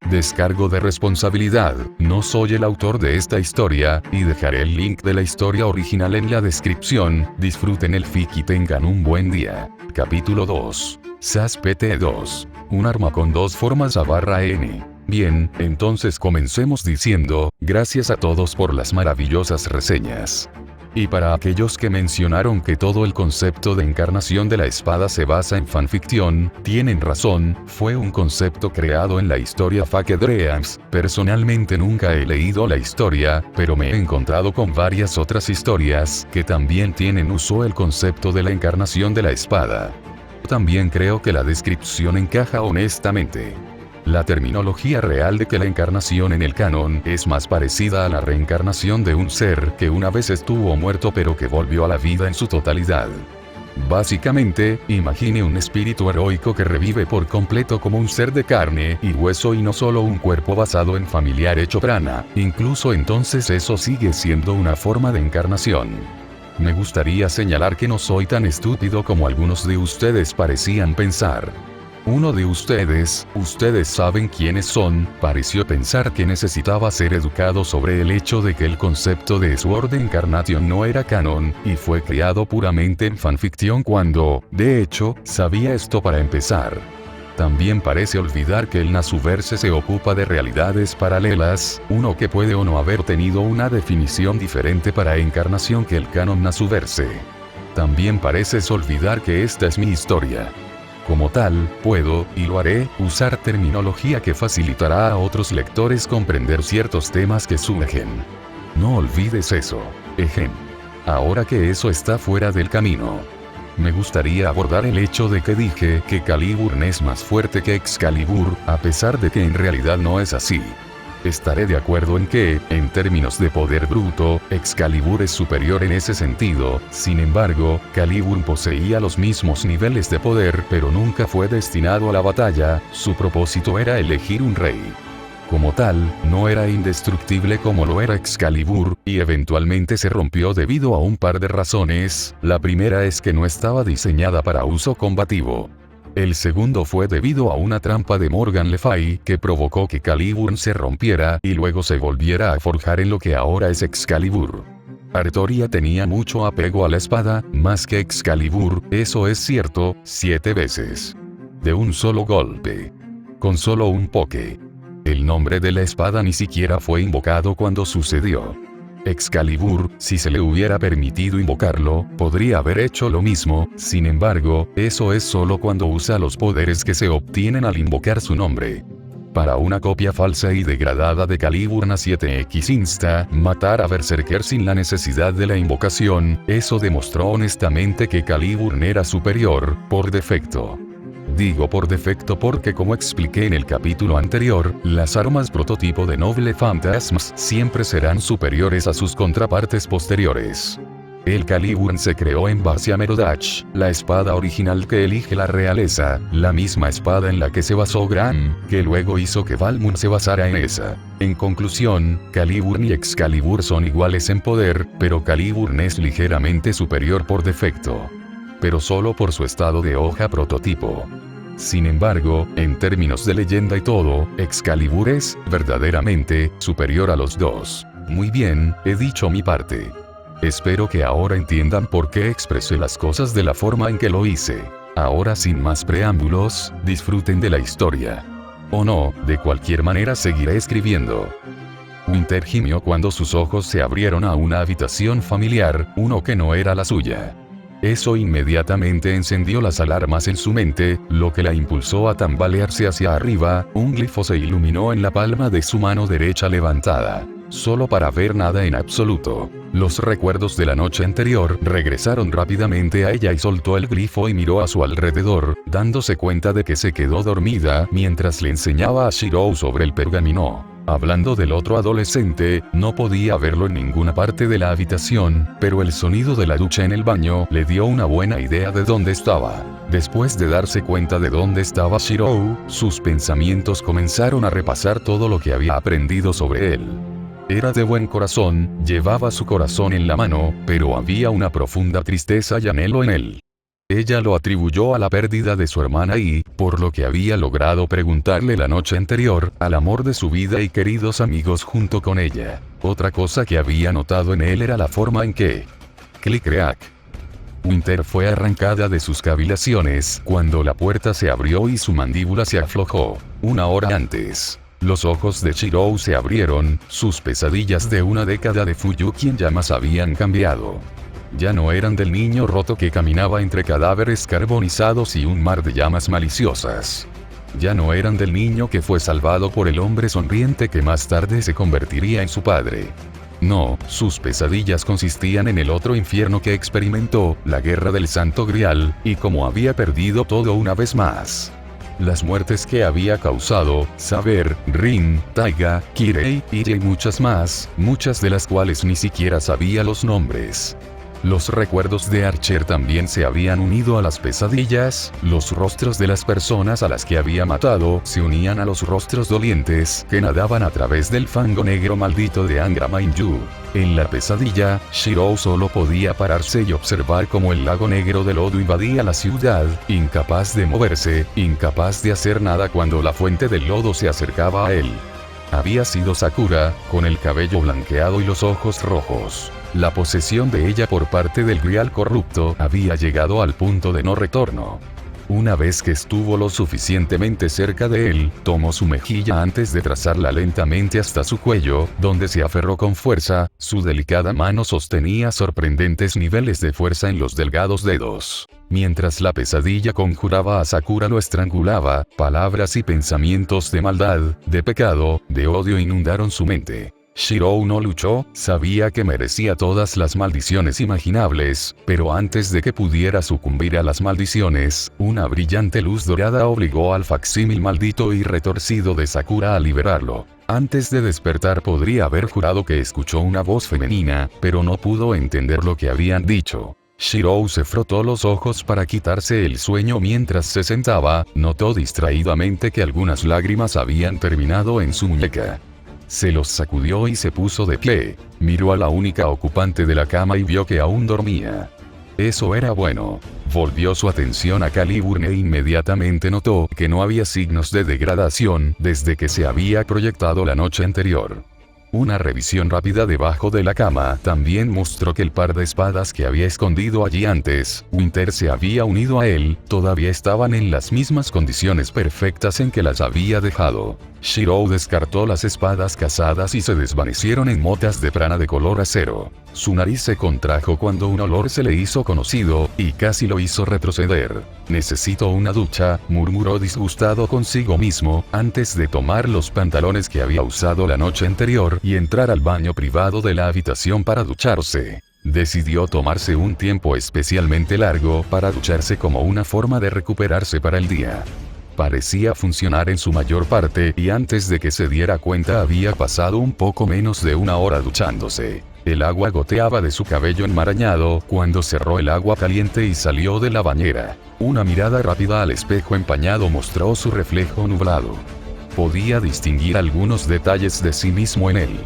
Descargo de responsabilidad, no soy el autor de esta historia, y dejaré el link de la historia original en la descripción. Disfruten el fic y tengan un buen día. Capítulo 2. SAS-PT-2. Un arma con dos formas A/N. Bien, entonces comencemos diciendo, gracias a todos por las maravillosas reseñas. Y para aquellos que mencionaron que todo el concepto de encarnación de la espada se basa en fanficción, tienen razón, fue un concepto creado en la historia Fake Dreams. Personalmente nunca he leído la historia, pero me he encontrado con varias otras historias que también tienen uso el concepto de la encarnación de la espada. También creo que la descripción encaja honestamente. La terminología real de que la encarnación en el canon es más parecida a la reencarnación de un ser que una vez estuvo muerto pero que volvió a la vida en su totalidad. Básicamente, imagine un espíritu heroico que revive por completo como un ser de carne y hueso y no solo un cuerpo basado en familiar hecho prana. Incluso entonces eso sigue siendo una forma de encarnación. Me gustaría señalar que no soy tan estúpido como algunos de ustedes parecían pensar. Uno de ustedes saben quiénes son, pareció pensar que necesitaba ser educado sobre el hecho de que el concepto de Sword Incarnation no era canon, y fue creado puramente en fanficción cuando, de hecho, sabía esto para empezar. También parece olvidar que el Nasuverse se ocupa de realidades paralelas, uno que puede o no haber tenido una definición diferente para encarnación que el canon Nasuverse. También pareces olvidar que esta es mi historia. Como tal, puedo, y lo haré, usar terminología que facilitará a otros lectores comprender ciertos temas que surgen. No olvides eso. Ahora que eso está fuera del camino, me gustaría abordar el hecho de que dije que Calibur es más fuerte que Excalibur, a pesar de que en realidad no es así. Estaré de acuerdo en que, en términos de poder bruto, Excalibur es superior en ese sentido. Sin embargo, Calibur poseía los mismos niveles de poder pero nunca fue destinado a la batalla, su propósito era elegir un rey. Como tal, no era indestructible como lo era Excalibur, y eventualmente se rompió debido a un par de razones. La primera es que no estaba diseñada para uso combativo. El segundo fue debido a una trampa de Morgan Le Fay que provocó que Calibur se rompiera y luego se volviera a forjar en lo que ahora es Excalibur. Artoria tenía mucho apego a la espada, más que Excalibur, eso es cierto, 7 veces. De un solo golpe. Con solo un poke. El nombre de la espada ni siquiera fue invocado cuando sucedió. Excalibur, si se le hubiera permitido invocarlo, podría haber hecho lo mismo. Sin embargo, eso es solo cuando usa los poderes que se obtienen al invocar su nombre. Para una copia falsa y degradada de Calibur A7X Insta, matar a Berserker sin la necesidad de la invocación, eso demostró honestamente que Calibur era superior, por defecto. Digo por defecto porque, como expliqué en el capítulo anterior, las armas prototipo de Noble Phantasms siempre serán superiores a sus contrapartes posteriores. El Calibur se creó en base a Merodach, la espada original que elige la realeza, la misma espada en la que se basó Gram, que luego hizo que Balmun se basara en esa. En conclusión, Calibur y Excalibur son iguales en poder, pero Calibur es ligeramente superior por defecto. Pero solo por su estado de hoja prototipo. Sin embargo, en términos de leyenda y todo, Excalibur es, verdaderamente, superior a los dos. Muy bien, he dicho mi parte. Espero que ahora entiendan por qué expresé las cosas de la forma en que lo hice. Ahora sin más preámbulos, disfruten de la historia. O no, de cualquier manera seguiré escribiendo. Winter gimió cuando sus ojos se abrieron a una habitación familiar, uno que no era la suya. Eso inmediatamente encendió las alarmas en su mente, lo que la impulsó a tambalearse hacia arriba. Un glifo se iluminó en la palma de su mano derecha levantada. Solo para ver nada en absoluto. Los recuerdos de la noche anterior regresaron rápidamente a ella y soltó el glifo y miró a su alrededor, dándose cuenta de que se quedó dormida mientras le enseñaba a Shirou sobre el pergamino. Hablando del otro adolescente, no podía verlo en ninguna parte de la habitación, pero el sonido de la ducha en el baño le dio una buena idea de dónde estaba. Después de darse cuenta de dónde estaba Shirou, sus pensamientos comenzaron a repasar todo lo que había aprendido sobre él. Era de buen corazón, llevaba su corazón en la mano, pero había una profunda tristeza y anhelo en él. Ella lo atribuyó a la pérdida de su hermana y, por lo que había logrado preguntarle la noche anterior, al amor de su vida y queridos amigos junto con ella. Otra cosa que había notado en él era la forma en que... Clic-crack. Winter fue arrancada de sus cavilaciones cuando la puerta se abrió y su mandíbula se aflojó. Una hora antes. Los ojos de Shirou se abrieron, sus pesadillas de una década de Fuyuki en llamas habían cambiado. Ya no eran del niño roto que caminaba entre cadáveres carbonizados y un mar de llamas maliciosas. Ya no eran del niño que fue salvado por el hombre sonriente que más tarde se convertiría en su padre. No, sus pesadillas consistían en el otro infierno que experimentó, la guerra del Santo Grial, y como había perdido todo una vez más. Las muertes que había causado, Saber, Rin, Taiga, Kirei, y muchas más, muchas de las cuales ni siquiera sabía los nombres. Los recuerdos de Archer también se habían unido a las pesadillas, los rostros de las personas a las que había matado se unían a los rostros dolientes que nadaban a través del fango negro maldito de Angra Mainyu. En la pesadilla, Shirou solo podía pararse y observar cómo el lago negro de lodo invadía la ciudad, incapaz de moverse, incapaz de hacer nada cuando la fuente del lodo se acercaba a él. Había sido Sakura, con el cabello blanqueado y los ojos rojos. La posesión de ella por parte del Grial corrupto había llegado al punto de no retorno. Una vez que estuvo lo suficientemente cerca de él, tomó su mejilla antes de trazarla lentamente hasta su cuello, donde se aferró con fuerza, su delicada mano sostenía sorprendentes niveles de fuerza en los delgados dedos. Mientras la pesadilla conjuraba a Sakura lo estrangulaba, palabras y pensamientos de maldad, de pecado, de odio inundaron su mente. Shirou no luchó, sabía que merecía todas las maldiciones imaginables, pero antes de que pudiera sucumbir a las maldiciones, una brillante luz dorada obligó al facsímil maldito y retorcido de Sakura a liberarlo. Antes de despertar podría haber jurado que escuchó una voz femenina, pero no pudo entender lo que habían dicho. Shirou se frotó los ojos para quitarse el sueño mientras se sentaba, notó distraídamente que algunas lágrimas habían terminado en su muñeca. Se los sacudió y se puso de pie. Miró a la única ocupante de la cama y vio que aún dormía. Eso era bueno. Volvió su atención a Caliburn e inmediatamente notó que no había signos de degradación desde que se había proyectado la noche anterior. Una revisión rápida debajo de la cama también mostró que el par de espadas que había escondido allí antes, Winter se había unido a él, todavía estaban en las mismas condiciones perfectas en que las había dejado. Shirou descartó las espadas cazadas y se desvanecieron en motas de prana de color acero. Su nariz se contrajo cuando un olor se le hizo conocido, y casi lo hizo retroceder. «Necesito una ducha», murmuró disgustado consigo mismo, antes de tomar los pantalones que había usado la noche anterior y entrar al baño privado de la habitación para ducharse. Decidió tomarse un tiempo especialmente largo para ducharse como una forma de recuperarse para el día. Parecía funcionar en su mayor parte y antes de que se diera cuenta había pasado un poco menos de una hora duchándose. El agua goteaba de su cabello enmarañado cuando cerró el agua caliente y salió de la bañera. Una mirada rápida al espejo empañado mostró su reflejo nublado. Podía distinguir algunos detalles de sí mismo en él.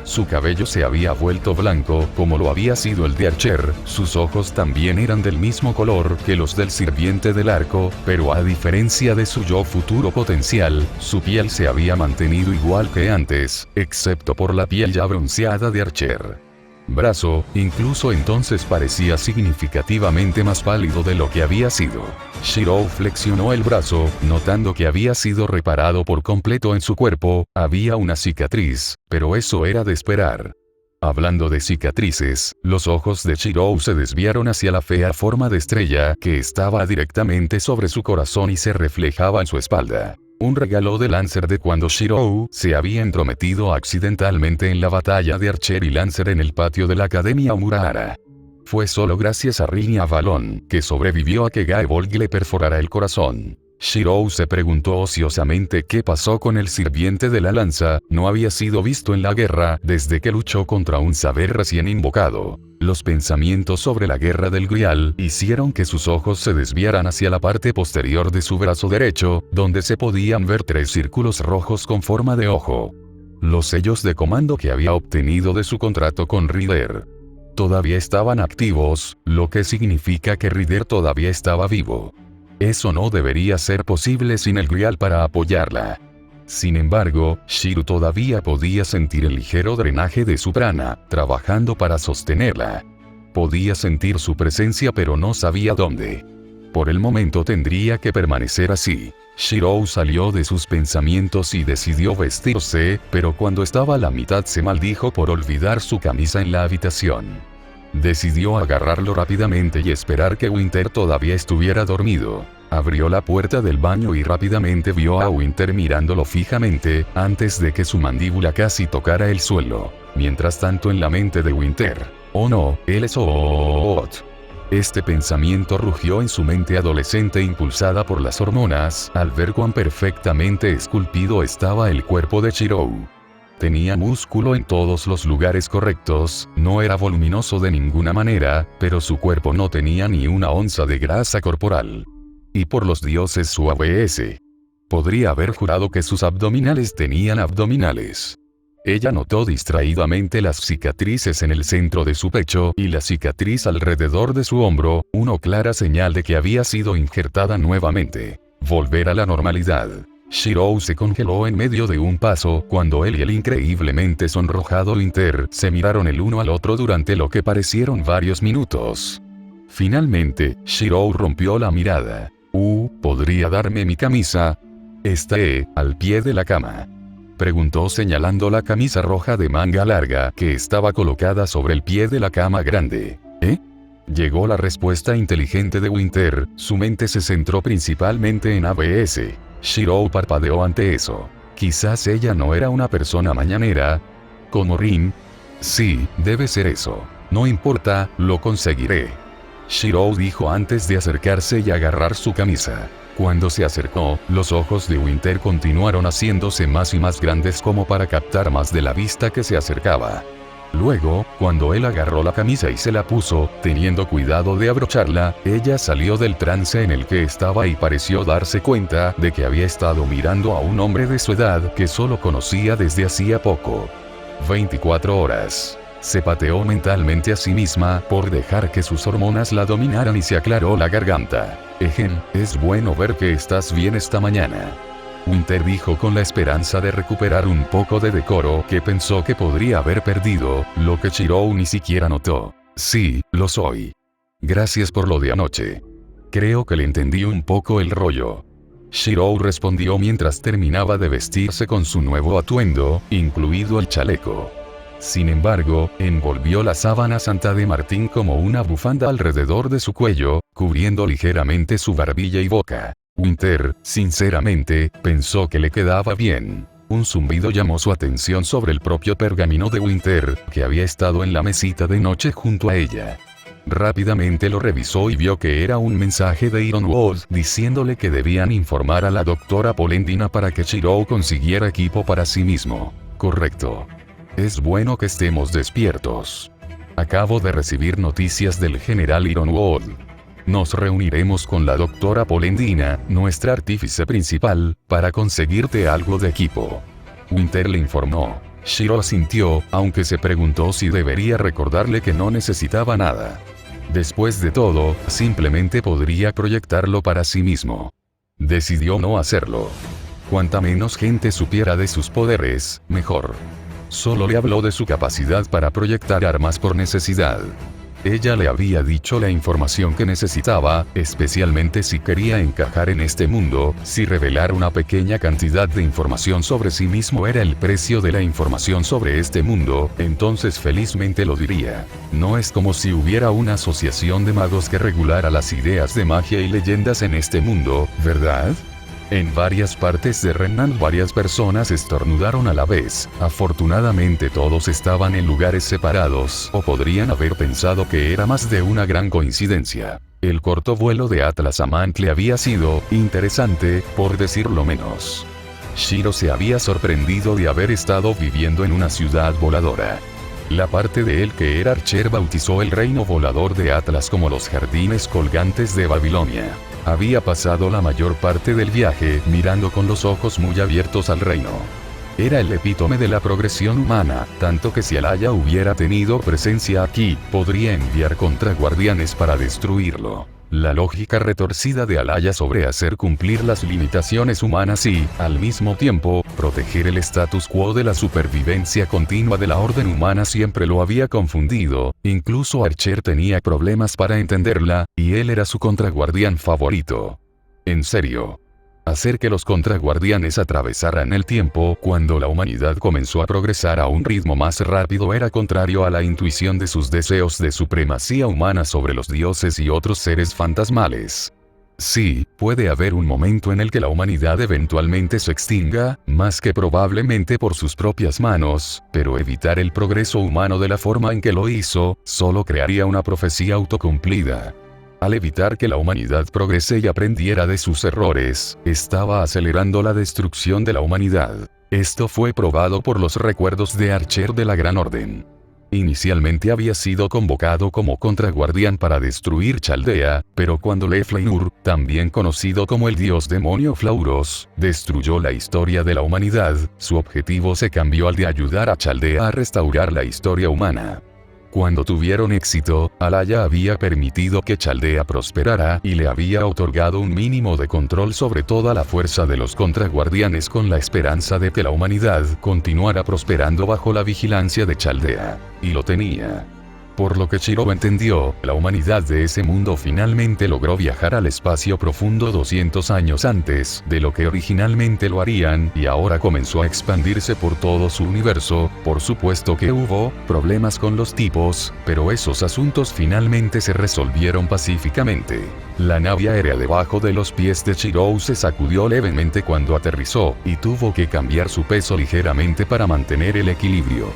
Su cabello se había vuelto blanco, como lo había sido el de Archer, sus ojos también eran del mismo color que los del sirviente del arco, pero a diferencia de su yo futuro potencial, su piel se había mantenido igual que antes, excepto por la piel ya bronceada de Archer. Brazo, incluso entonces parecía significativamente más pálido de lo que había sido. Shirou flexionó el brazo, notando que había sido reparado por completo en su cuerpo, había una cicatriz, pero eso era de esperar. Hablando de cicatrices, los ojos de Shirou se desviaron hacia la fea forma de estrella que estaba directamente sobre su corazón y se reflejaba en su espalda. Un regalo de Lancer de cuando Shirou se había entrometido accidentalmente en la batalla de Archer y Lancer en el patio de la Academia Omurahara. Fue solo gracias a Rin y a Valon que sobrevivió a que Gaebolg le perforara el corazón. Shirou se preguntó ociosamente qué pasó con el sirviente de la lanza, no había sido visto en la guerra desde que luchó contra un saber recién invocado. Los pensamientos sobre la guerra del Grial hicieron que sus ojos se desviaran hacia la parte posterior de su brazo derecho, donde se podían ver 3 círculos rojos con forma de ojo. Los sellos de comando que había obtenido de su contrato con Rider. todavía estaban activos, lo que significa que Ryder todavía estaba vivo. Eso no debería ser posible sin el grial para apoyarla. Sin embargo, Shiro todavía podía sentir el ligero drenaje de su prana, trabajando para sostenerla. Podía sentir su presencia pero no sabía dónde. Por el momento tendría que permanecer así. Shiro salió de sus pensamientos y decidió vestirse, pero cuando estaba a la mitad se maldijo por olvidar su camisa en la habitación. Decidió agarrarlo rápidamente y esperar que Winter todavía estuviera dormido. Abrió la puerta del baño y rápidamente vio a Winter mirándolo fijamente, antes de que su mandíbula casi tocara el suelo. Mientras tanto en la mente de Winter, «Oh no, él es Ot». Este pensamiento rugió en su mente adolescente impulsada por las hormonas, al ver cuán perfectamente esculpido estaba el cuerpo de Shiro. Tenía músculo en todos los lugares correctos, no era voluminoso de ninguna manera, pero su cuerpo no tenía ni una onza de grasa corporal. Y por los dioses su ABS. Podría haber jurado que sus abdominales tenían abdominales. Ella notó distraídamente las cicatrices en el centro de su pecho y la cicatriz alrededor de su hombro, una clara señal de que había sido injertada nuevamente. Volver a la normalidad. Shiro se congeló en medio de un paso cuando él y el increíblemente sonrojado Winter se miraron el uno al otro durante lo que parecieron varios minutos. Finalmente, Shiro rompió la mirada. ¿Podría darme mi camisa? Esté al pie de la cama. Preguntó señalando la camisa roja de manga larga que estaba colocada sobre el pie de la cama grande. Llegó la respuesta inteligente de Winter, su mente se centró principalmente en ABS. Shiro parpadeó ante eso. Quizás ella no era una persona mañanera. ¿Como Rin? Sí, debe ser eso. No importa, lo conseguiré. Shiro dijo antes de acercarse y agarrar su camisa. Cuando se acercó, los ojos de Winter continuaron haciéndose más y más grandes como para captar más de la vista que se acercaba. Luego, cuando él agarró la camisa y se la puso, teniendo cuidado de abrocharla, ella salió del trance en el que estaba y pareció darse cuenta de que había estado mirando a un hombre de su edad que solo conocía desde hacía poco. 24 horas. Se pateó mentalmente a sí misma por dejar que sus hormonas la dominaran y se aclaró la garganta. Es bueno ver que estás bien esta mañana. Winter dijo con la esperanza de recuperar un poco de decoro que pensó que podría haber perdido, lo que Shiro ni siquiera notó. Sí, lo soy. Gracias por lo de anoche. Creo que le entendí un poco el rollo. Shiro respondió mientras terminaba de vestirse con su nuevo atuendo, incluido el chaleco. Sin embargo, envolvió la sábana santa de Martín como una bufanda alrededor de su cuello, cubriendo ligeramente su barbilla y boca. Winter, sinceramente, pensó que le quedaba bien. Un zumbido llamó su atención sobre el propio pergamino de Winter, que había estado en la mesita de noche junto a ella. Rápidamente lo revisó y vio que era un mensaje de Ironwood diciéndole que debían informar a la doctora Polendina para que Shiro consiguiera equipo para sí mismo. Correcto. Es bueno que estemos despiertos. Acabo de recibir noticias del general Ironwood. Nos reuniremos con la doctora Polendina, nuestra artífice principal, para conseguirte algo de equipo. Winter le informó. Shiro asintió, aunque se preguntó si debería recordarle que no necesitaba nada. Después de todo, simplemente podría proyectarlo para sí mismo. Decidió no hacerlo. Cuanta menos gente supiera de sus poderes, mejor. Solo le habló de su capacidad para proyectar armas por necesidad. Ella le había dicho la información que necesitaba, especialmente si quería encajar en este mundo. Si revelar una pequeña cantidad de información sobre sí mismo era el precio de la información sobre este mundo, entonces felizmente lo diría. No es como si hubiera una asociación de magos que regulara las ideas de magia y leyendas en este mundo, ¿verdad? En varias partes de Renan varias personas estornudaron a la vez. Afortunadamente todos estaban en lugares separados, o podrían haber pensado que era más de una gran coincidencia. El corto vuelo de Atlas a Mantle había sido interesante, por decirlo menos. Shiro se había sorprendido de haber estado viviendo en una ciudad voladora. La parte de él que era Archer bautizó el reino volador de Atlas como los jardines colgantes de Babilonia. Había pasado la mayor parte del viaje mirando con los ojos muy abiertos al reino. Era el epítome de la progresión humana, tanto que si Alaya hubiera tenido presencia aquí, podría enviar contraguardianes para destruirlo. La lógica retorcida de Alaya sobre hacer cumplir las limitaciones humanas y, al mismo tiempo, proteger el status quo de la supervivencia continua de la orden humana siempre lo había confundido, incluso Archer tenía problemas para entenderla, y él era su contraguardián favorito. En serio. Hacer que los contraguardianes atravesaran el tiempo cuando la humanidad comenzó a progresar a un ritmo más rápido era contrario a la intuición de sus deseos de supremacía humana sobre los dioses y otros seres fantasmales. Sí, puede haber un momento en el que la humanidad eventualmente se extinga, más que probablemente por sus propias manos, pero evitar el progreso humano de la forma en que lo hizo, solo crearía una profecía autocumplida. Al evitar que la humanidad progrese y aprendiera de sus errores, estaba acelerando la destrucción de la humanidad. Esto fue probado por los recuerdos de Archer de la Gran Orden. Inicialmente había sido convocado como contraguardián para destruir Chaldea, pero cuando Leflainur, también conocido como el dios demonio Flauros, destruyó la historia de la humanidad, su objetivo se cambió al de ayudar a Chaldea a restaurar la historia humana. Cuando tuvieron éxito, Alaya había permitido que Chaldea prosperara y le había otorgado un mínimo de control sobre toda la fuerza de los contraguardianes con la esperanza de que la humanidad continuara prosperando bajo la vigilancia de Chaldea. Y lo tenía. Por lo que Shiro entendió, la humanidad de ese mundo finalmente logró viajar al espacio profundo 200 años antes de lo que originalmente lo harían, y ahora comenzó a expandirse por todo su universo. Por supuesto que hubo problemas con los tipos, pero esos asuntos finalmente se resolvieron pacíficamente. La nave aérea debajo de los pies de Shiro se sacudió levemente cuando aterrizó, y tuvo que cambiar su peso ligeramente para mantener el equilibrio.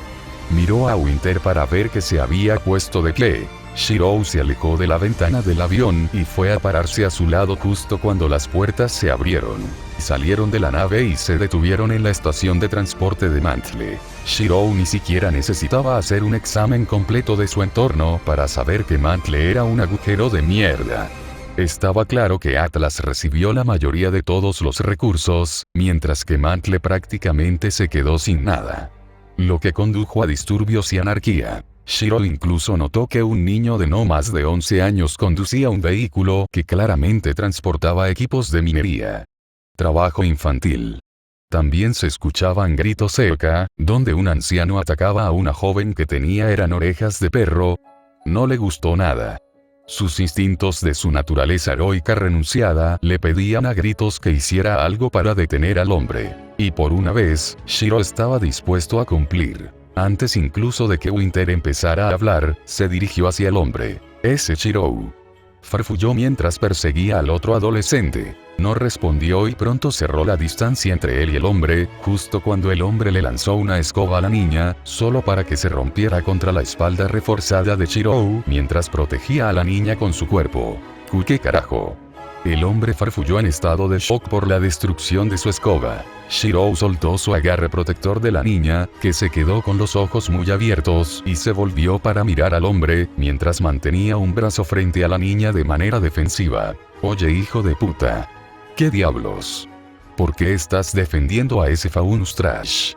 Miró a Winter para ver que se había puesto de pie. Shiro se alejó de la ventana del avión y fue a pararse a su lado justo cuando las puertas se abrieron. Salieron de la nave y se detuvieron en la estación de transporte de Mantle. Shiro ni siquiera necesitaba hacer un examen completo de su entorno para saber que Mantle era un agujero de mierda. Estaba claro que Atlas recibió la mayoría de todos los recursos, mientras que Mantle prácticamente se quedó sin nada. Lo que condujo a disturbios y anarquía. Shiro incluso notó que un niño de no más de 11 años conducía un vehículo que claramente transportaba equipos de minería. Trabajo infantil. También se escuchaban gritos cerca, donde un anciano atacaba a una joven que tenía orejas de perro. No le gustó nada. Sus instintos de su naturaleza heroica renunciada le pedían a gritos que hiciera algo para detener al hombre. Y por una vez, Shiro estaba dispuesto a cumplir. Antes incluso de que Winter empezara a hablar, se dirigió hacia el hombre. Ese Shiro. Farfulló mientras perseguía al otro adolescente. No respondió y pronto cerró la distancia entre él y el hombre, justo cuando el hombre le lanzó una escoba a la niña, solo para que se rompiera contra la espalda reforzada de Shiro, mientras protegía a la niña con su cuerpo. ¿Qué carajo? El hombre farfulló en estado de shock por la destrucción de su escoba. Shiro soltó su agarre protector de la niña, que se quedó con los ojos muy abiertos, y se volvió para mirar al hombre, mientras mantenía un brazo frente a la niña de manera defensiva. Oye, hijo de puta. ¿Qué diablos? ¿Por qué estás defendiendo a ese Faunus Trash?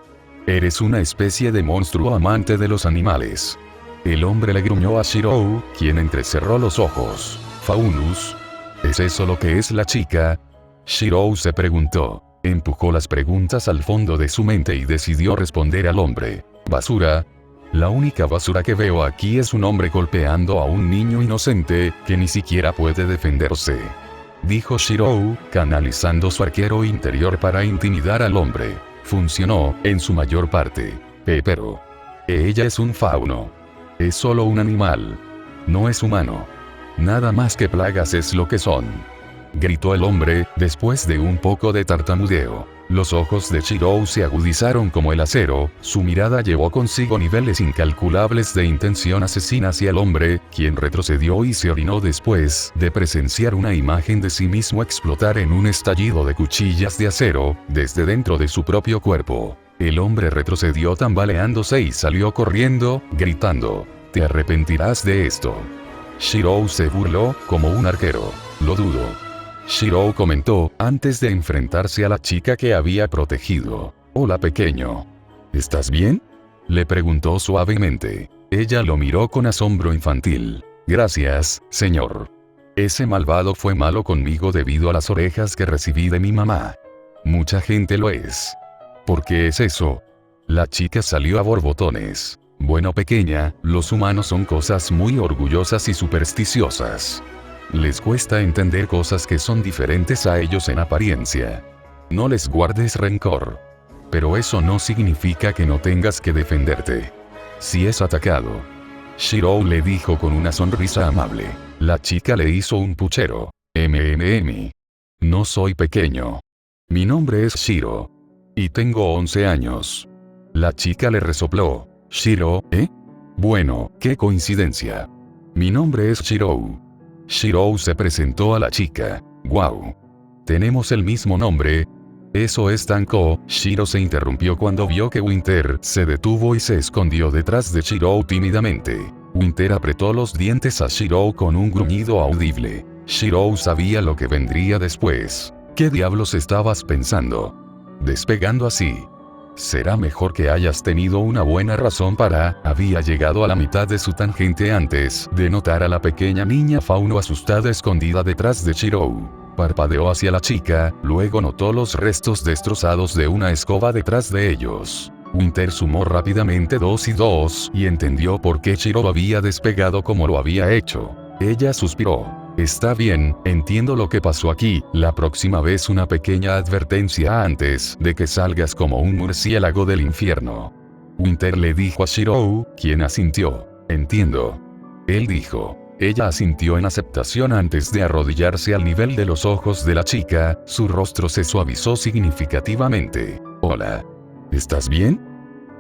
Eres una especie de monstruo amante de los animales. El hombre le gruñó a Shiro, quien entrecerró los ojos. Faunus. ¿Es eso lo que es la chica? Shiro se preguntó. Empujó las preguntas al fondo de su mente y decidió responder al hombre. ¿Basura? La única basura que veo aquí es un hombre golpeando a un niño inocente, que ni siquiera puede defenderse. Dijo Shiro, canalizando su arquero interior para intimidar al hombre. Funcionó, en su mayor parte. Pero ella es un fauno. Es solo un animal. No es humano. Nada más que plagas es lo que son. Gritó el hombre, después de un poco de tartamudeo. Los ojos de Shiro se agudizaron como el acero, su mirada llevó consigo niveles incalculables de intención asesina hacia el hombre, quien retrocedió y se orinó después de presenciar una imagen de sí mismo explotar en un estallido de cuchillas de acero, desde dentro de su propio cuerpo. El hombre retrocedió tambaleándose y salió corriendo, gritando: «Te arrepentirás de esto». Shiro se burló, como un arquero. «Lo dudo». Shiro comentó, antes de enfrentarse a la chica que había protegido. Hola pequeño. ¿Estás bien? Le preguntó suavemente. Ella lo miró con asombro infantil. Gracias, señor. Ese malvado fue malo conmigo debido a las orejas que recibí de mi mamá. Mucha gente lo es. ¿Por qué es eso? La chica salió a borbotones. Bueno pequeña, los humanos son cosas muy orgullosas y supersticiosas. Les cuesta entender cosas que son diferentes a ellos en apariencia. No les guardes rencor. Pero eso no significa que no tengas que defenderte. Si es atacado. Shiro le dijo con una sonrisa amable. La chica le hizo un puchero. No soy pequeño. Mi nombre es Shiro. Y tengo 11 años. La chica le resopló. Shiro, ¿eh? Bueno, qué coincidencia. Mi nombre es Shirou. Shirou se presentó a la chica. Wow. Tenemos el mismo nombre. Eso es Tanko. Shiro se interrumpió cuando vio que Winter se detuvo y se escondió detrás de Shirou tímidamente. Winter apretó los dientes a Shirou con un gruñido audible. Shirou sabía lo que vendría después. ¿Qué diablos estabas pensando? Despegando así. Será mejor que hayas tenido una buena razón para. Había llegado a la mitad de su tangente antes de notar a la pequeña niña fauno asustada escondida detrás de Shirou. Parpadeó hacia la chica, luego notó los restos destrozados de una escoba detrás de ellos. Winter sumó rápidamente 2 y 2 y entendió por qué Shirou había despegado como lo había hecho. Ella suspiró. Está bien, entiendo lo que pasó aquí. La próxima vez una pequeña advertencia antes de que salgas como un murciélago del infierno. Winter le dijo a Shirou, quien asintió. Entiendo. Él dijo. Ella asintió en aceptación antes de arrodillarse al nivel de los ojos de la chica, su rostro se suavizó significativamente. Hola. ¿Estás bien?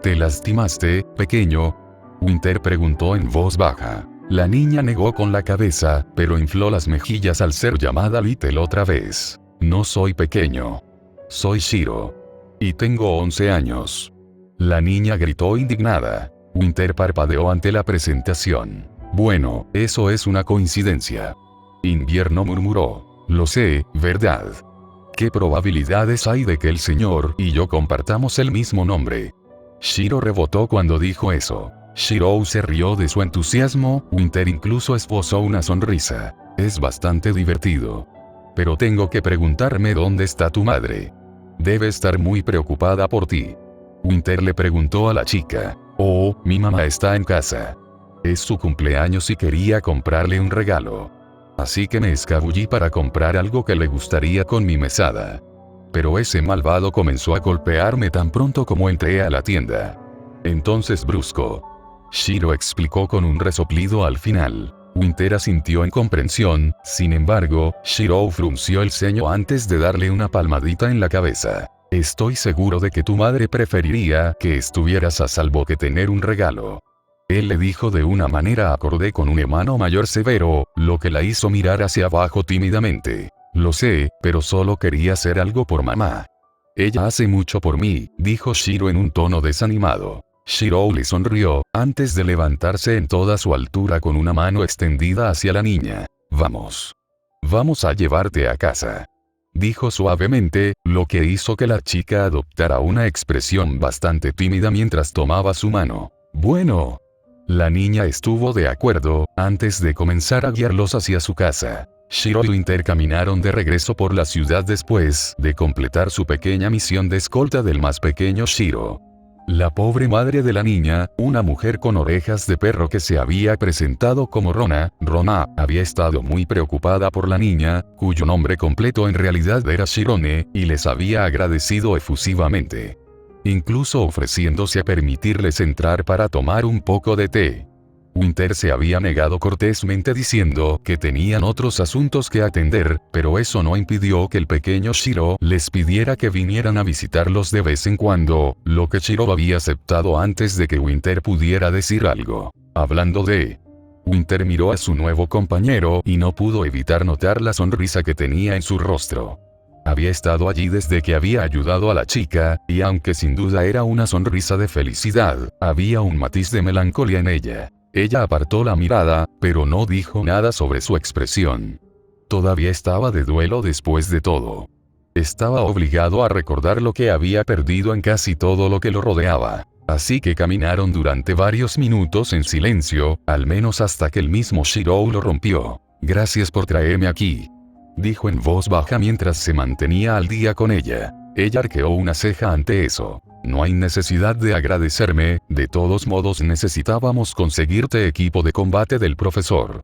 ¿Te lastimaste, pequeño? Winter preguntó en voz baja. La niña negó con la cabeza, pero infló las mejillas al ser llamada Little otra vez. No soy pequeño. Soy Shiro. Y tengo 11 años. La niña gritó indignada. Winter parpadeó ante la presentación. Bueno, eso es una coincidencia. Invierno murmuró. Lo sé, ¿verdad? ¿Qué probabilidades hay de que el señor y yo compartamos el mismo nombre? Shiro rebotó cuando dijo eso. Shirou se rió de su entusiasmo. Winter incluso esbozó una sonrisa. Es bastante divertido. Pero tengo que preguntarme dónde está tu madre. Debe estar muy preocupada por ti. Winter le preguntó a la chica. Oh, mi mamá está en casa. Es su cumpleaños y quería comprarle un regalo. Así que me escabullí para comprar algo que le gustaría con mi mesada. Pero ese malvado comenzó a golpearme tan pronto como entré a la tienda. Entonces brusco. Shiro explicó con un resoplido al final. Winter asintió en comprensión, sin embargo, Shirou frunció el ceño antes de darle una palmadita en la cabeza. Estoy seguro de que tu madre preferiría que estuvieras a salvo que tener un regalo. Él le dijo de una manera acorde con un hermano mayor severo, lo que la hizo mirar hacia abajo tímidamente. Lo sé, pero solo quería hacer algo por mamá. Ella hace mucho por mí, dijo Shiro en un tono desanimado. Shirou le sonrió, antes de levantarse en toda su altura con una mano extendida hacia la niña. Vamos. Vamos a llevarte a casa. Dijo suavemente, lo que hizo que la chica adoptara una expresión bastante tímida mientras tomaba su mano. Bueno. La niña estuvo de acuerdo, antes de comenzar a guiarlos hacia su casa. Shiro y Winter caminaron de regreso por la ciudad después de completar su pequeña misión de escolta del más pequeño Shiro. La pobre madre de la niña, una mujer con orejas de perro que se había presentado como Rona, había estado muy preocupada por la niña, cuyo nombre completo en realidad era Shirone, y les había agradecido efusivamente. Incluso ofreciéndose a permitirles entrar para tomar un poco de té. Winter se había negado cortésmente diciendo que tenían otros asuntos que atender, pero eso no impidió que el pequeño Shiro les pidiera que vinieran a visitarlos de vez en cuando, lo que Shiro había aceptado antes de que Winter pudiera decir algo. Hablando de... Winter miró a su nuevo compañero y no pudo evitar notar la sonrisa que tenía en su rostro. Había estado allí desde que había ayudado a la chica, y aunque sin duda era una sonrisa de felicidad, había un matiz de melancolía en ella. Ella apartó la mirada, pero no dijo nada sobre su expresión. Todavía estaba de duelo después de todo. Estaba obligado a recordar lo que había perdido en casi todo lo que lo rodeaba. Así que caminaron durante varios minutos en silencio, al menos hasta que el mismo Shirou lo rompió. «Gracias por traerme aquí», dijo en voz baja mientras se mantenía al día con ella. Ella arqueó una ceja ante eso. «No hay necesidad de agradecerme, de todos modos necesitábamos conseguirte equipo de combate del profesor.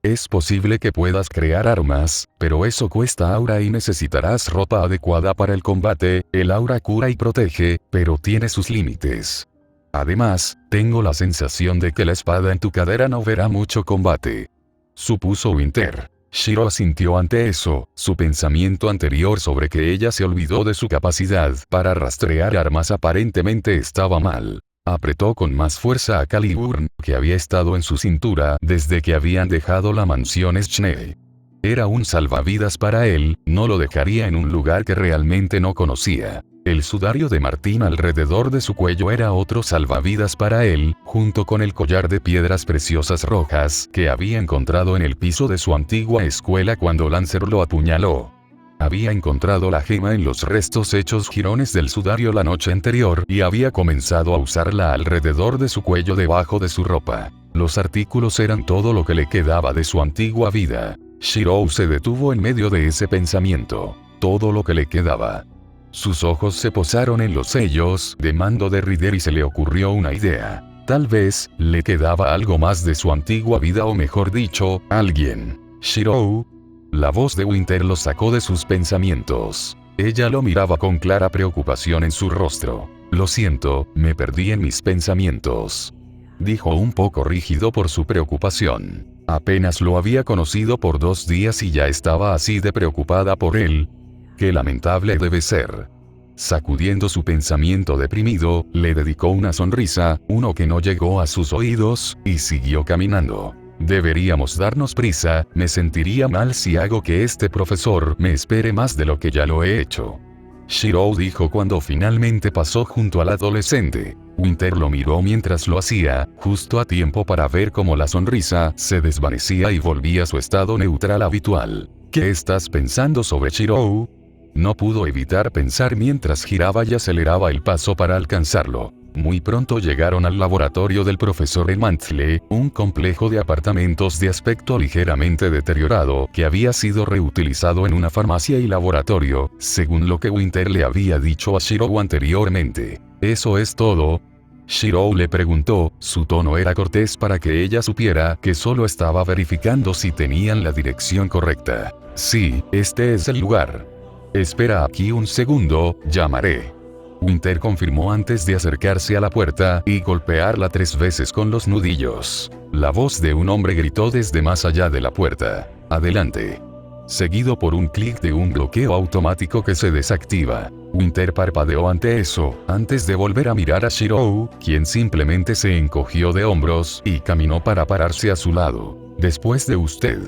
Es posible que puedas crear armas, pero eso cuesta aura y necesitarás ropa adecuada para el combate. El aura cura y protege, pero tiene sus límites. Además, tengo la sensación de que la espada en tu cadera no verá mucho combate», supuso Winter. Shiro asintió ante eso. Su pensamiento anterior sobre que ella se olvidó de su capacidad para rastrear armas aparentemente estaba mal. Apretó con más fuerza a Caliburn, que había estado en su cintura desde que habían dejado la mansión Schnee. Era un salvavidas para él, no lo dejaría en un lugar que realmente no conocía. El sudario de Martín alrededor de su cuello era otro salvavidas para él, junto con el collar de piedras preciosas rojas que había encontrado en el piso de su antigua escuela cuando Lancer lo apuñaló. Había encontrado la gema en los restos hechos jirones del sudario la noche anterior y había comenzado a usarla alrededor de su cuello debajo de su ropa. Los artículos eran todo lo que le quedaba de su antigua vida. Shirou se detuvo en medio de ese pensamiento. Todo lo que le quedaba. Sus ojos se posaron en los sellos de mando de Rider y se le ocurrió una idea. Tal vez, le quedaba algo más de su antigua vida o mejor dicho, alguien. «Shirou». La voz de Winter lo sacó de sus pensamientos. Ella lo miraba con clara preocupación en su rostro. «Lo siento, me perdí en mis pensamientos», dijo un poco rígido por su preocupación. Apenas lo había conocido por 2 días y ya estaba así de preocupada por él. «Qué lamentable debe ser». Sacudiendo su pensamiento deprimido, le dedicó una sonrisa, uno que no llegó a sus oídos, y siguió caminando. «Deberíamos darnos prisa, me sentiría mal si hago que este profesor me espere más de lo que ya lo he hecho», Shirou dijo cuando finalmente pasó junto al adolescente. Winter lo miró mientras lo hacía, justo a tiempo para ver cómo la sonrisa se desvanecía y volvía a su estado neutral habitual. «¿Qué estás pensando sobre Shirou?». No pudo evitar pensar mientras giraba y aceleraba el paso para alcanzarlo. Muy pronto llegaron al laboratorio del profesor Emantle, un complejo de apartamentos de aspecto ligeramente deteriorado que había sido reutilizado en una farmacia y laboratorio, según lo que Winter le había dicho a Shirou anteriormente. «¿Eso es todo?». Shirou le preguntó, su tono era cortés para que ella supiera que solo estaba verificando si tenían la dirección correcta. «Sí, este es el lugar». «Espera aquí un segundo, llamaré». Winter confirmó antes de acercarse a la puerta y golpearla 3 veces con los nudillos. La voz de un hombre gritó desde más allá de la puerta. «Adelante». Seguido por un clic de un bloqueo automático que se desactiva. Winter parpadeó ante eso, antes de volver a mirar a Shirou, quien simplemente se encogió de hombros y caminó para pararse a su lado. «Después de usted»,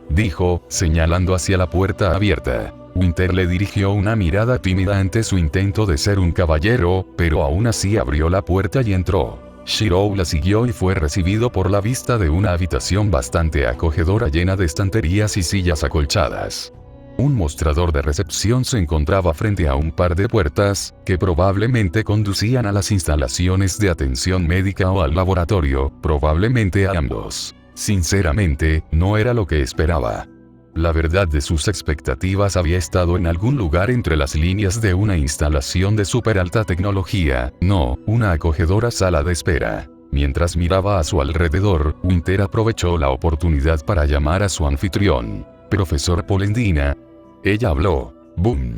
dijo, señalando hacia la puerta abierta. Winter le dirigió una mirada tímida ante su intento de ser un caballero, pero aún así abrió la puerta y entró. Shirou la siguió y fue recibido por la vista de una habitación bastante acogedora llena de estanterías y sillas acolchadas. Un mostrador de recepción se encontraba frente a un par de puertas, que probablemente conducían a las instalaciones de atención médica o al laboratorio, probablemente a ambos. Sinceramente, no era lo que esperaba. La verdad de sus expectativas había estado en algún lugar entre las líneas de una instalación de súper alta tecnología, no, una acogedora sala de espera. Mientras miraba a su alrededor, Winter aprovechó la oportunidad para llamar a su anfitrión. «Profesor Polendina». Ella habló. «Boom».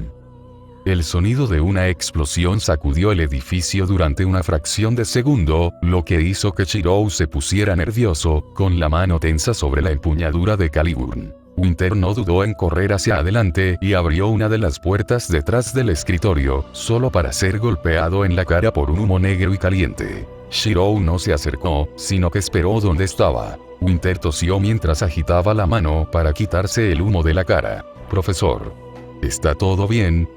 El sonido de una explosión sacudió el edificio durante una fracción de segundo, lo que hizo que Shirou se pusiera nervioso, con la mano tensa sobre la empuñadura de Caliburn. Winter no dudó en correr hacia adelante y abrió una de las puertas detrás del escritorio, solo para ser golpeado en la cara por un humo negro y caliente. Shirou no se acercó, sino que esperó donde estaba. Winter tosió mientras agitaba la mano para quitarse el humo de la cara. «Profesor, ¿está todo bien?»,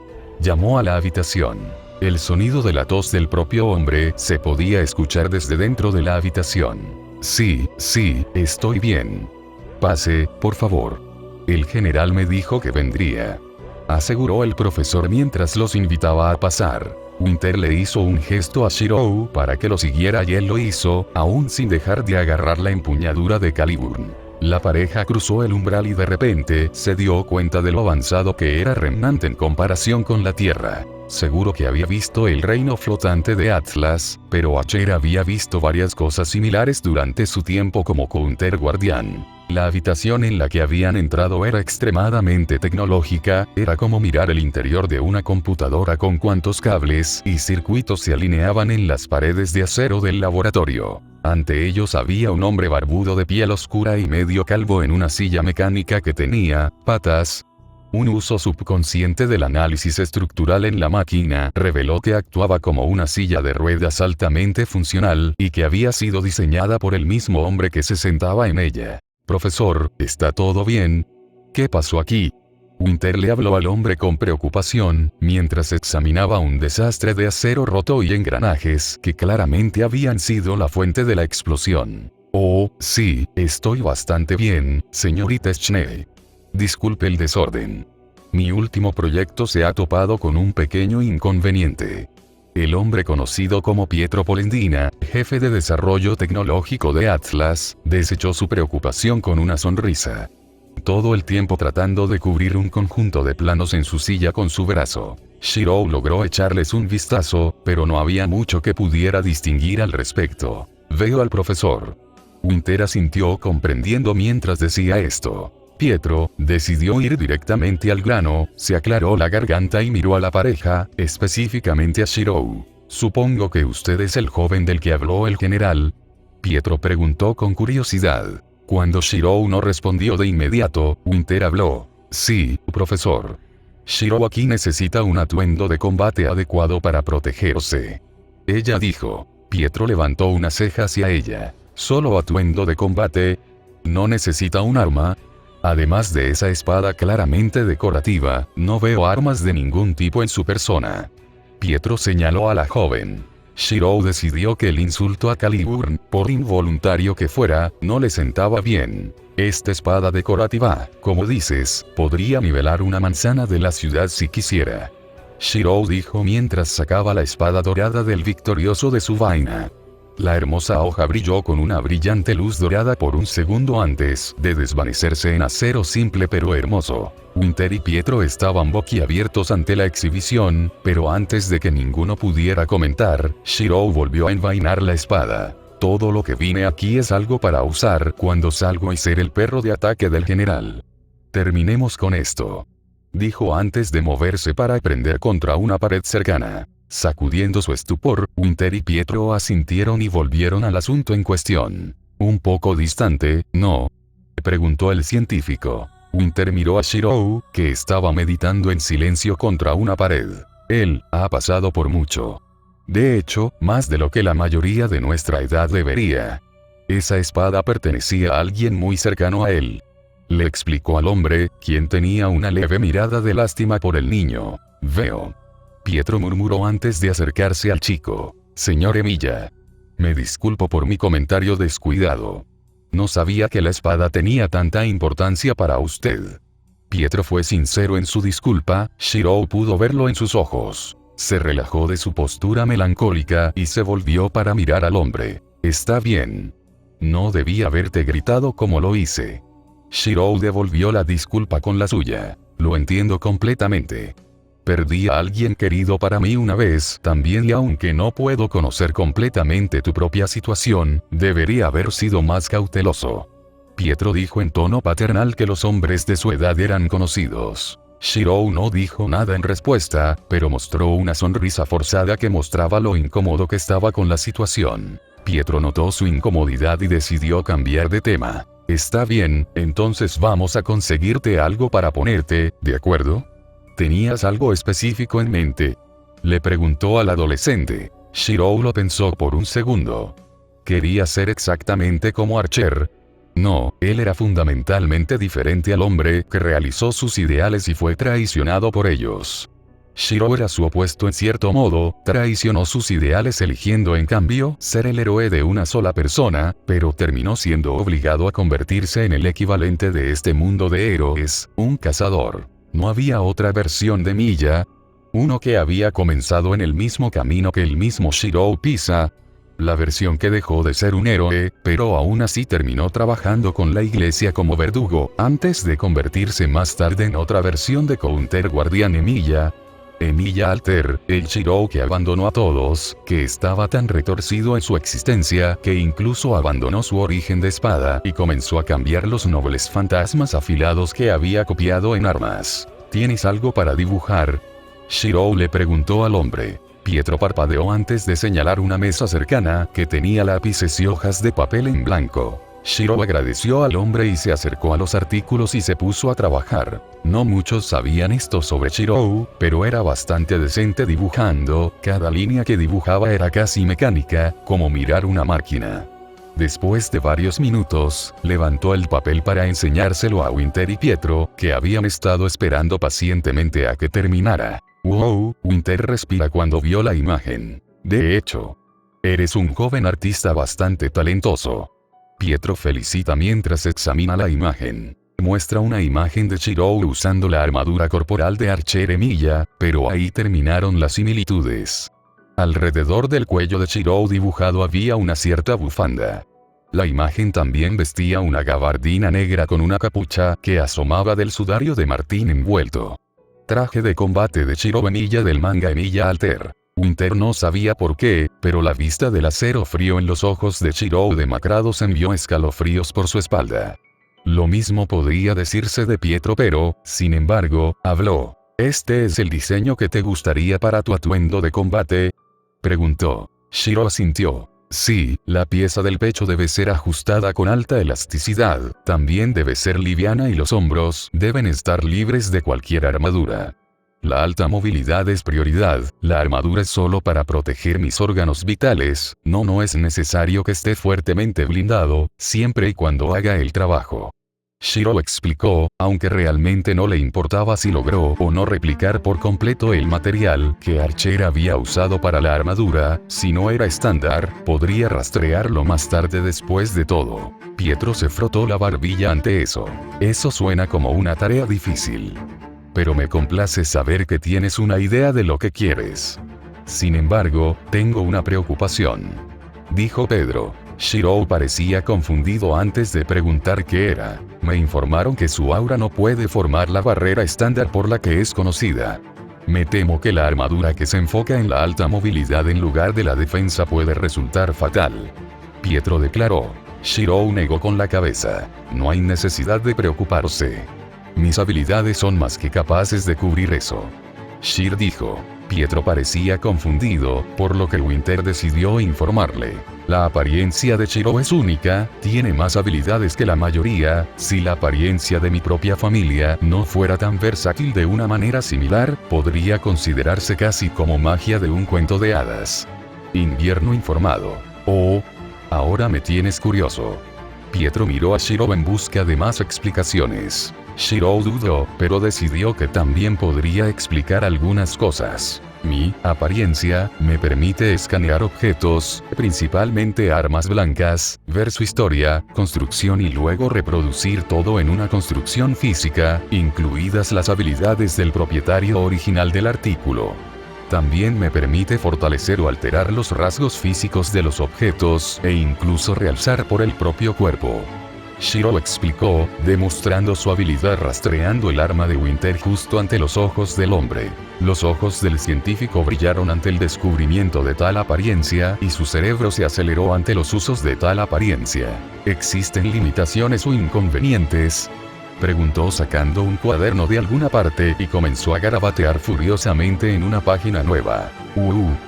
llamó a la habitación. El sonido de la tos del propio hombre se podía escuchar desde dentro de la habitación. «Sí, estoy bien. Pase, por favor. El general me dijo que vendría». aseguró el profesor mientras los invitaba a pasar. Winter le hizo un gesto a Shirou para que lo siguiera y él lo hizo, aún sin dejar de agarrar la empuñadura de Caliburn. La pareja cruzó el umbral y de repente se dio cuenta de lo avanzado que era Remnant en comparación con la Tierra. Seguro que había visto el reino flotante de Atlas, pero Acher había visto varias cosas similares durante su tiempo como Counter Guardián. La habitación en la que habían entrado era extremadamente tecnológica, era como mirar el interior de una computadora con cuantos cables y circuitos se alineaban en las paredes de acero del laboratorio. Ante ellos había un hombre barbudo de piel oscura y medio calvo en una silla mecánica que tenía patas. Un uso subconsciente del análisis estructural en la máquina reveló que actuaba como una silla de ruedas altamente funcional y que había sido diseñada por el mismo hombre que se sentaba en ella. «Profesor, ¿está todo bien? ¿Qué pasó aquí?» Winter le habló al hombre con preocupación, mientras examinaba un desastre de acero roto y engranajes que claramente habían sido la fuente de la explosión. «Oh, sí, estoy bastante bien, señorita Schnee. Disculpe el desorden. Mi último proyecto se ha topado con un pequeño inconveniente». El hombre conocido como Pietro Polendina, jefe de desarrollo tecnológico de Atlas, desechó su preocupación con una sonrisa. Todo el tiempo tratando de cubrir un conjunto de planos en su silla con su brazo. Shirou logró echarles un vistazo, pero no había mucho que pudiera distinguir al respecto. «Veo al profesor». Winter asintió comprendiendo mientras decía esto. Pietro decidió ir directamente al grano, se aclaró la garganta y miró a la pareja, específicamente a Shirou. «Supongo que usted es el joven del que habló el general». Pietro preguntó con curiosidad. Cuando Shirou no respondió de inmediato, Winter habló. «Sí, profesor. Shirou aquí necesita un atuendo de combate adecuado para protegerse». Ella dijo. Pietro levantó una ceja hacia ella. «¿Solo atuendo de combate? ¿No necesita un arma?» Además de esa espada claramente decorativa, no veo armas de ningún tipo en su persona. Pietro señaló a la joven. Shirou decidió que el insulto a Caliburn, por involuntario que fuera, no le sentaba bien. «Esta espada decorativa, como dices, podría nivelar una manzana de la ciudad si quisiera». Shirou dijo mientras sacaba la espada dorada del victorioso de su vaina. La hermosa hoja brilló con una brillante luz dorada por un segundo antes de desvanecerse en acero simple pero hermoso. Winter y Pietro estaban boquiabiertos ante la exhibición, pero antes de que ninguno pudiera comentar, Shirou volvió a envainar la espada. «Todo lo que vine aquí es algo para usar cuando salgo y ser el perro de ataque del general. Terminemos con esto», dijo antes de moverse para prender contra una pared cercana. Sacudiendo su estupor, Winter y Pietro asintieron y volvieron al asunto en cuestión. «Un poco distante, ¿no?», preguntó el científico. Winter miró a Shirou, que estaba meditando en silencio contra una pared. «Él ha pasado por mucho. De hecho, más de lo que la mayoría de nuestra edad debería. Esa espada pertenecía a alguien muy cercano a él», le explicó al hombre, quien tenía una leve mirada de lástima por el niño. «Veo». Pietro murmuró antes de acercarse al chico. «Señor Emilia. Me disculpo por mi comentario descuidado. No sabía que la espada tenía tanta importancia para usted». Pietro fue sincero en su disculpa, Shirou pudo verlo en sus ojos. Se relajó de su postura melancólica y se volvió para mirar al hombre. «Está bien. No debí haberte gritado como lo hice». Shirou devolvió la disculpa con la suya. «Lo entiendo completamente. Perdí a alguien querido para mí una vez también y aunque no puedo conocer completamente tu propia situación, debería haber sido más cauteloso». Pietro dijo en tono paternal que los hombres de su edad eran conocidos. Shirou no dijo nada en respuesta, pero mostró una sonrisa forzada que mostraba lo incómodo que estaba con la situación. Pietro notó su incomodidad y decidió cambiar de tema. «Está bien, entonces vamos a conseguirte algo para ponerte, ¿de acuerdo? ¿Tenías algo específico en mente?», le preguntó al adolescente. Shirou lo pensó por un segundo. ¿Quería ser exactamente como Archer? No, él era fundamentalmente diferente al hombre que realizó sus ideales y fue traicionado por ellos. Shirou era su opuesto en cierto modo, traicionó sus ideales eligiendo en cambio ser el héroe de una sola persona, pero terminó siendo obligado a convertirse en el equivalente de este mundo de héroes, un cazador. ¿No había otra versión de Miya? ¿Uno que había comenzado en el mismo camino que el mismo Shirou Pisa? La versión que dejó de ser un héroe, pero aún así terminó trabajando con la iglesia como verdugo, antes de convertirse más tarde en otra versión de Counter Guardián Emilia. Emilia Alter, el Shirou que abandonó a todos, que estaba tan retorcido en su existencia que incluso abandonó su origen de espada y comenzó a cambiar los nobles fantasmas afilados que había copiado en armas. ¿Tienes algo para dibujar? Shirou le preguntó al hombre. Pietro parpadeó antes de señalar una mesa cercana que tenía lápices y hojas de papel en blanco. Shirou agradeció al hombre y se acercó a los artículos y se puso a trabajar. No muchos sabían esto sobre Shirou, pero era bastante decente dibujando, cada línea que dibujaba era casi mecánica, como mirar una máquina. Después de varios minutos, levantó el papel para enseñárselo a Winter y Pietro, que habían estado esperando pacientemente a que terminara. Wow, Winter respira cuando vio la imagen. De hecho, eres un joven artista bastante talentoso. Pietro felicita mientras examina la imagen. Muestra una imagen de Shirou usando la armadura corporal de Archer Emilia, pero ahí terminaron las similitudes. Alrededor del cuello de Shirou dibujado había una cierta bufanda. La imagen también vestía una gabardina negra con una capucha que asomaba del sudario de Martín envuelto. Traje de combate de Shirou Emilia del manga Emilia Alter. Winter no sabía por qué, pero la vista del acero frío en los ojos de Shirou demacrados envió escalofríos por su espalda. Lo mismo podría decirse de Pietro, pero, sin embargo, habló. ¿Este es el diseño que te gustaría para tu atuendo de combate?, preguntó. Shirou asintió. Sí, la pieza del pecho debe ser ajustada con alta elasticidad, también debe ser liviana y los hombros deben estar libres de cualquier armadura. La alta movilidad es prioridad, la armadura es solo para proteger mis órganos vitales, no es necesario que esté fuertemente blindado, siempre y cuando haga el trabajo. Shirou explicó, aunque realmente no le importaba si logró o no replicar por completo el material que Archer había usado para la armadura, si no era estándar, podría rastrearlo más tarde después de todo. Pietro se frotó la barbilla ante eso. Eso suena como una tarea difícil. Pero me complace saber que tienes una idea de lo que quieres. Sin embargo, tengo una preocupación, dijo Pedro. Shirou parecía confundido antes de preguntar qué era. Me informaron que su aura no puede formar la barrera estándar por la que es conocida. Me temo que la armadura que se enfoca en la alta movilidad en lugar de la defensa puede resultar fatal. Pietro declaró. Shirou negó con la cabeza. No hay necesidad de preocuparse. Mis habilidades son más que capaces de cubrir eso. Shir dijo. Pietro parecía confundido, por lo que Winter decidió informarle. La apariencia de Shirou es única, tiene más habilidades que la mayoría, si la apariencia de mi propia familia no fuera tan versátil de una manera similar, podría considerarse casi como magia de un cuento de hadas. Invierno informado. Oh, ahora me tienes curioso. Pietro miró a Shirou en busca de más explicaciones. Shirou dudó, pero decidió que también podría explicar algunas cosas. Mi apariencia me permite escanear objetos, principalmente armas blancas, ver su historia, construcción y luego reproducir todo en una construcción física, incluidas las habilidades del propietario original del artículo. También me permite fortalecer o alterar los rasgos físicos de los objetos e incluso realzar por el propio cuerpo. Shirou explicó, demostrando su habilidad rastreando el arma de Winter justo ante los ojos del hombre. Los ojos del científico brillaron ante el descubrimiento de tal apariencia y su cerebro se aceleró ante los usos de tal apariencia. ¿Existen limitaciones o inconvenientes?, preguntó sacando un cuaderno de alguna parte y comenzó a garabatear furiosamente en una página nueva.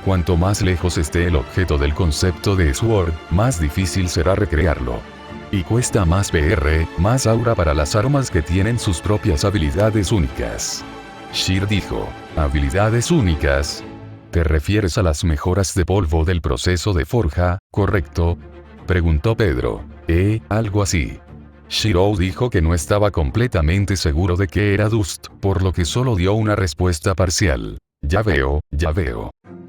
Cuanto más lejos esté el objeto del concepto de Sword, más difícil será recrearlo. Y cuesta más PR, más aura para las armas que tienen sus propias habilidades únicas. Shir dijo, ¿habilidades únicas? ¿Te refieres a las mejoras de polvo del proceso de forja, correcto?, preguntó Pedro. Algo así. Shirou dijo que no estaba completamente seguro de qué era Dust, por lo que solo dio una respuesta parcial. Ya veo.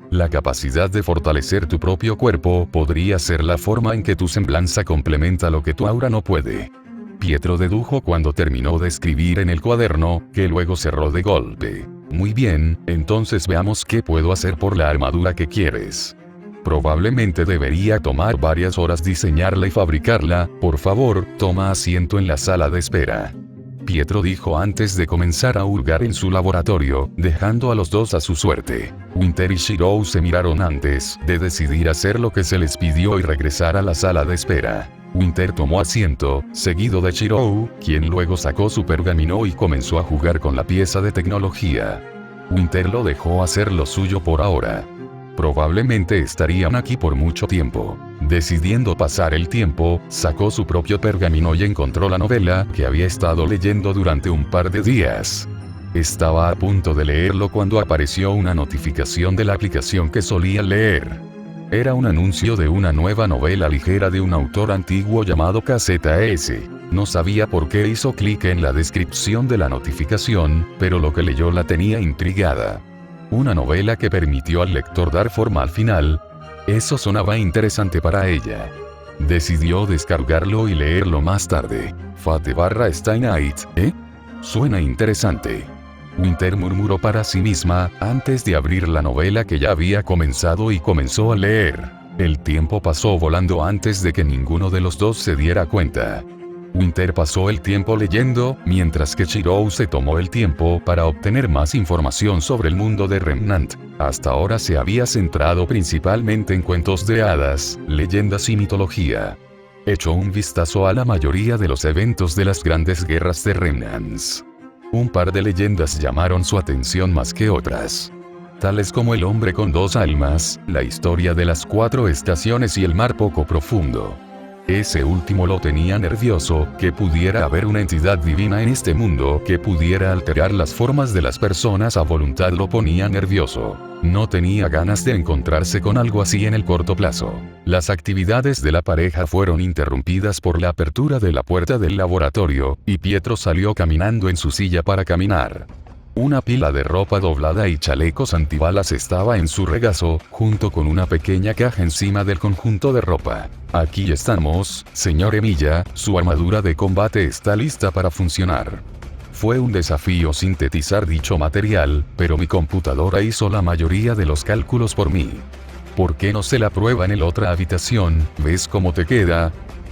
La capacidad de fortalecer tu propio cuerpo podría ser la forma en que tu semblanza complementa lo que tu aura no puede. Pietro dedujo cuando terminó de escribir en el cuaderno, que luego cerró de golpe. Muy bien, entonces veamos qué puedo hacer por la armadura que quieres. Probablemente debería tomar varias horas diseñarla y fabricarla. Por favor, toma asiento en la sala de espera. Pietro dijo antes de comenzar a hurgar en su laboratorio, dejando a los dos a su suerte. Winter y Shirou se miraron antes de decidir hacer lo que se les pidió y regresar a la sala de espera. Winter tomó asiento, seguido de Shirou, quien luego sacó su pergamino y comenzó a jugar con la pieza de tecnología. Winter lo dejó hacer lo suyo por ahora. Probablemente estarían aquí por mucho tiempo. Decidiendo pasar el tiempo, sacó su propio pergamino y encontró la novela que había estado leyendo durante un par de días. Estaba a punto de leerlo cuando apareció una notificación de la aplicación que solía leer. Era un anuncio de una nueva novela ligera de un autor antiguo llamado KZS. No sabía por qué hizo clic en la descripción de la notificación, pero lo que leyó la tenía intrigada. Una novela que permitió al lector dar forma al final. Eso sonaba interesante para ella. Decidió descargarlo y leerlo más tarde. Fate/Stay Night, ¿eh? Suena interesante. Winter murmuró para sí misma, antes de abrir la novela que ya había comenzado y comenzó a leer. El tiempo pasó volando antes de que ninguno de los dos se diera cuenta. Winter pasó el tiempo leyendo, mientras que Shirou se tomó el tiempo para obtener más información sobre el mundo de Remnant. Hasta ahora se había centrado principalmente en cuentos de hadas, leyendas y mitología. Echó un vistazo a la mayoría de los eventos de las grandes guerras de Remnants. Un par de leyendas llamaron su atención más que otras. Tales como el hombre con dos almas, la historia de las 4 estaciones y el mar poco profundo. Ese último lo tenía nervioso, que pudiera haber una entidad divina en este mundo que pudiera alterar las formas de las personas a voluntad lo ponía nervioso. No tenía ganas de encontrarse con algo así en el corto plazo. Las actividades de la pareja fueron interrumpidas por la apertura de la puerta del laboratorio, y Pietro salió caminando en su silla para caminar. Una pila de ropa doblada y chalecos antibalas estaba en su regazo, junto con una pequeña caja encima del conjunto de ropa. Aquí estamos, señor Emilia, su armadura de combate está lista para funcionar. Fue un desafío sintetizar dicho material, pero mi computadora hizo la mayoría de los cálculos por mí. ¿Por qué no se la prueba en la otra habitación? ¿Ves cómo te queda?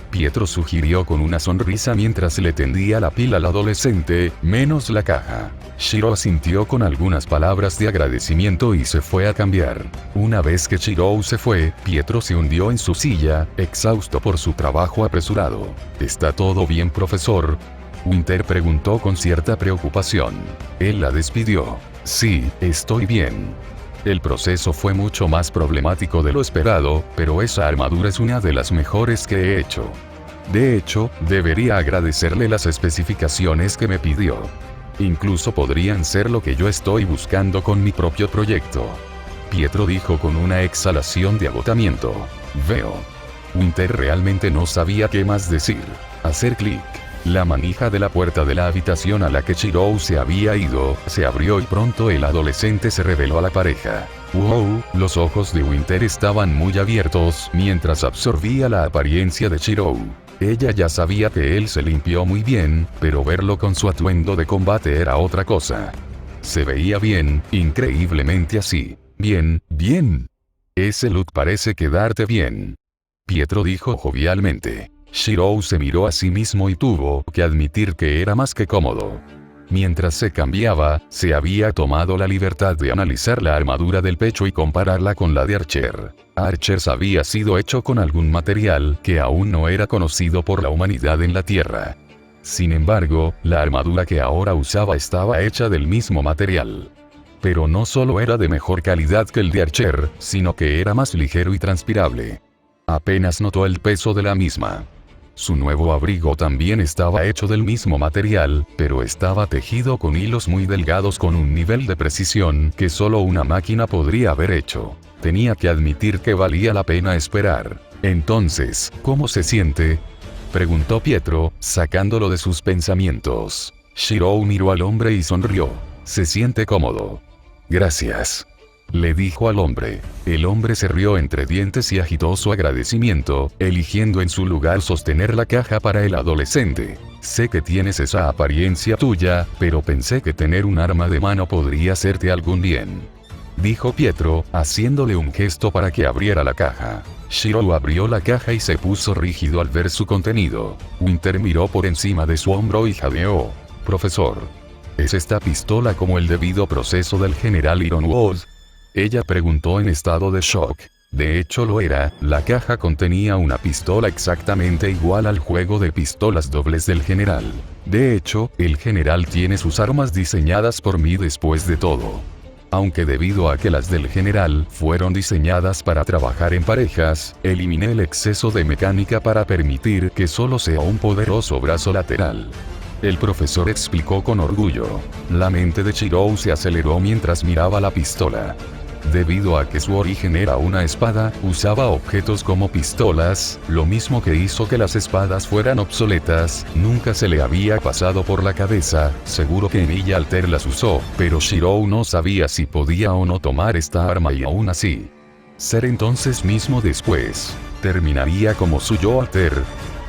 Pietro sugirió con una sonrisa mientras le tendía la pila al adolescente, menos la caja. Shirou asintió con algunas palabras de agradecimiento y se fue a cambiar. Una vez que Shirou se fue, Pietro se hundió en su silla, exhausto por su trabajo apresurado. ¿Está todo bien, profesor? Winter preguntó con cierta preocupación. Él la despidió. Sí, estoy bien. El proceso fue mucho más problemático de lo esperado, pero esa armadura es una de las mejores que he hecho. De hecho, debería agradecerle las especificaciones que me pidió. Incluso podrían ser lo que yo estoy buscando con mi propio proyecto. Pietro dijo con una exhalación de agotamiento. Veo. Winter realmente no sabía qué más decir. Hacer clic. La manija de la puerta de la habitación a la que Shirou se había ido, se abrió y pronto el adolescente se reveló a la pareja. ¡Wow! Los ojos de Winter estaban muy abiertos mientras absorbía la apariencia de Shirou. Ella ya sabía que él se limpió muy bien, pero verlo con su atuendo de combate era otra cosa. Se veía bien, increíblemente así. Bien, bien. Ese look parece quedarte bien. Pietro dijo jovialmente. Shirou se miró a sí mismo y tuvo que admitir que era más que cómodo. Mientras se cambiaba, se había tomado la libertad de analizar la armadura del pecho y compararla con la de Archer. Archer había sido hecho con algún material que aún no era conocido por la humanidad en la Tierra. Sin embargo, la armadura que ahora usaba estaba hecha del mismo material. Pero no solo era de mejor calidad que el de Archer, sino que era más ligero y transpirable. Apenas notó el peso de la misma. Su nuevo abrigo también estaba hecho del mismo material, pero estaba tejido con hilos muy delgados con un nivel de precisión que solo una máquina podría haber hecho. Tenía que admitir que valía la pena esperar. Entonces, ¿cómo se siente?, preguntó Pietro, sacándolo de sus pensamientos. Shirou miró al hombre y sonrió. Se siente cómodo. Gracias. le dijo al hombre. El hombre se rió entre dientes y agitó su agradecimiento, eligiendo en su lugar sostener la caja para el adolescente. Sé que tienes esa apariencia tuya, pero pensé que tener un arma de mano podría hacerte algún bien, dijo Pietro, haciéndole un gesto para que abriera la caja. Shiro abrió la caja y se puso rígido al ver su contenido. Winter miró por encima de su hombro y jadeó. Profesor, ¿es esta pistola como el debido proceso del general Ironwood? Ella preguntó en estado de shock. De hecho lo era, la caja contenía una pistola exactamente igual al juego de pistolas dobles del general. De hecho, el general tiene sus armas diseñadas por mí después de todo. Aunque debido a que las del general fueron diseñadas para trabajar en parejas, eliminé el exceso de mecánica para permitir que solo sea un poderoso brazo lateral. El profesor explicó con orgullo. La mente de Shiro se aceleró mientras miraba la pistola. Debido a que su origen era una espada, usaba objetos como pistolas, lo mismo que hizo que las espadas fueran obsoletas. Nunca se le había pasado por la cabeza, seguro que Emilia Alter las usó, pero Shiro no sabía si podía o no tomar esta arma y aún así ser entonces mismo después, terminaría como su yo Alter.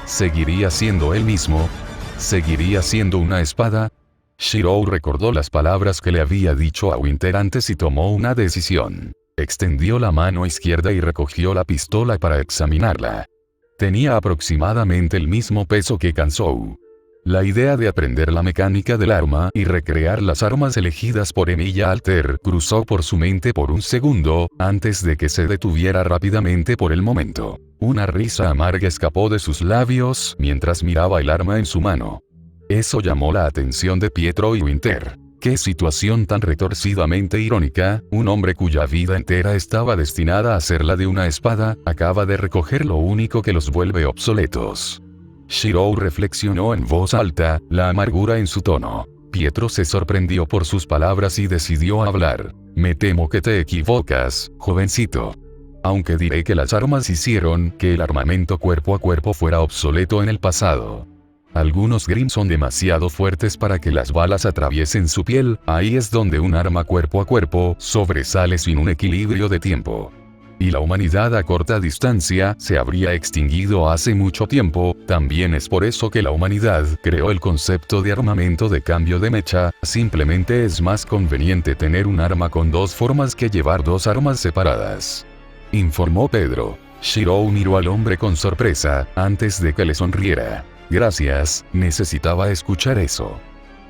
¿Seguiría siendo él mismo? ¿Seguiría siendo una espada? Shiro recordó las palabras que le había dicho a Winter antes y tomó una decisión. Extendió la mano izquierda y recogió la pistola para examinarla. Tenía aproximadamente el mismo peso que Kansou. La idea de aprender la mecánica del arma y recrear las armas elegidas por Emilia Alter cruzó por su mente por un segundo, antes de que se detuviera rápidamente por el momento. Una risa amarga escapó de sus labios mientras miraba el arma en su mano. Eso llamó la atención de Pietro y Winter. ¡Qué situación tan retorcidamente irónica! Un hombre cuya vida entera estaba destinada a ser la de una espada, acaba de recoger lo único que los vuelve obsoletos. Shiro reflexionó en voz alta, la amargura en su tono. Pietro se sorprendió por sus palabras y decidió hablar. Me temo que te equivocas, jovencito. Aunque diré que las armas hicieron que el armamento cuerpo a cuerpo fuera obsoleto en el pasado. Algunos Grimm son demasiado fuertes para que las balas atraviesen su piel, ahí es donde un arma cuerpo a cuerpo sobresale sin un equilibrio de tiempo. Y la humanidad a corta distancia se habría extinguido hace mucho tiempo, también es por eso que la humanidad creó el concepto de armamento de cambio de mecha, simplemente es más conveniente tener un arma con dos formas que llevar dos armas separadas. Informó Pedro. Shiro miró al hombre con sorpresa, antes de que le sonriera. Gracias, necesitaba escuchar eso.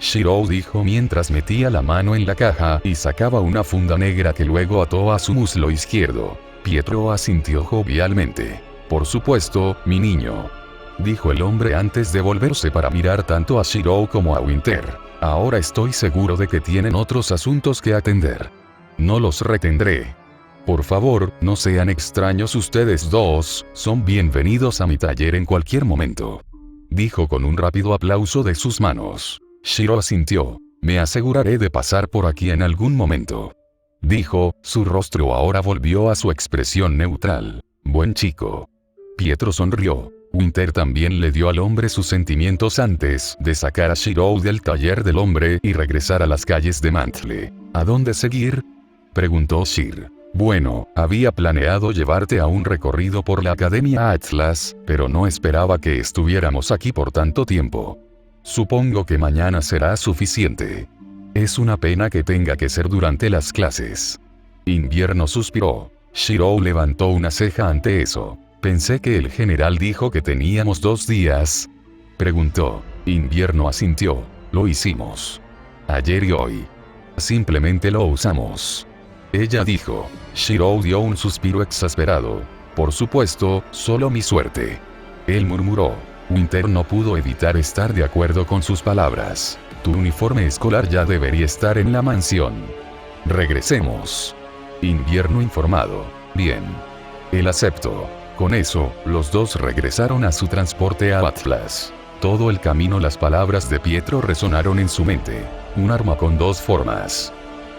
Shiro dijo mientras metía la mano en la caja y sacaba una funda negra que luego ató a su muslo izquierdo. Pietro asintió jovialmente. Por supuesto, mi niño, dijo el hombre antes de volverse para mirar tanto a Shiro como a Winter. Ahora estoy seguro de que tienen otros asuntos que atender. No los retendré. Por favor, no sean extraños ustedes dos, son bienvenidos a mi taller en cualquier momento, dijo con un rápido aplauso de sus manos. Shiro asintió. Me aseguraré de pasar por aquí en algún momento, dijo, su rostro ahora volvió a su expresión neutral. Buen chico. Pietro sonrió. Winter también le dio al hombre sus sentimientos antes de sacar a Shiro del taller del hombre y regresar a las calles de Mantle. ¿A dónde seguir?, preguntó Shir. Bueno, había planeado llevarte a un recorrido por la Academia Atlas, pero no esperaba que estuviéramos aquí por tanto tiempo. Supongo que mañana será suficiente. Es una pena que tenga que ser durante las clases. Invierno suspiró. Shiro levantó una ceja ante eso. Pensé que el general dijo que teníamos 2 días. Preguntó. Invierno asintió. Lo hicimos. Ayer y hoy. Simplemente lo usamos. Ella dijo. Shiro dio un suspiro exasperado. Por supuesto, solo mi suerte. Él murmuró. Winter no pudo evitar estar de acuerdo con sus palabras. Tu uniforme escolar ya debería estar en la mansión. Regresemos. Invierno informado. Bien. Él aceptó. Con eso, los dos regresaron a su transporte a Atlas. Todo el camino las palabras de Pietro resonaron en su mente. Un arma con 2 formas.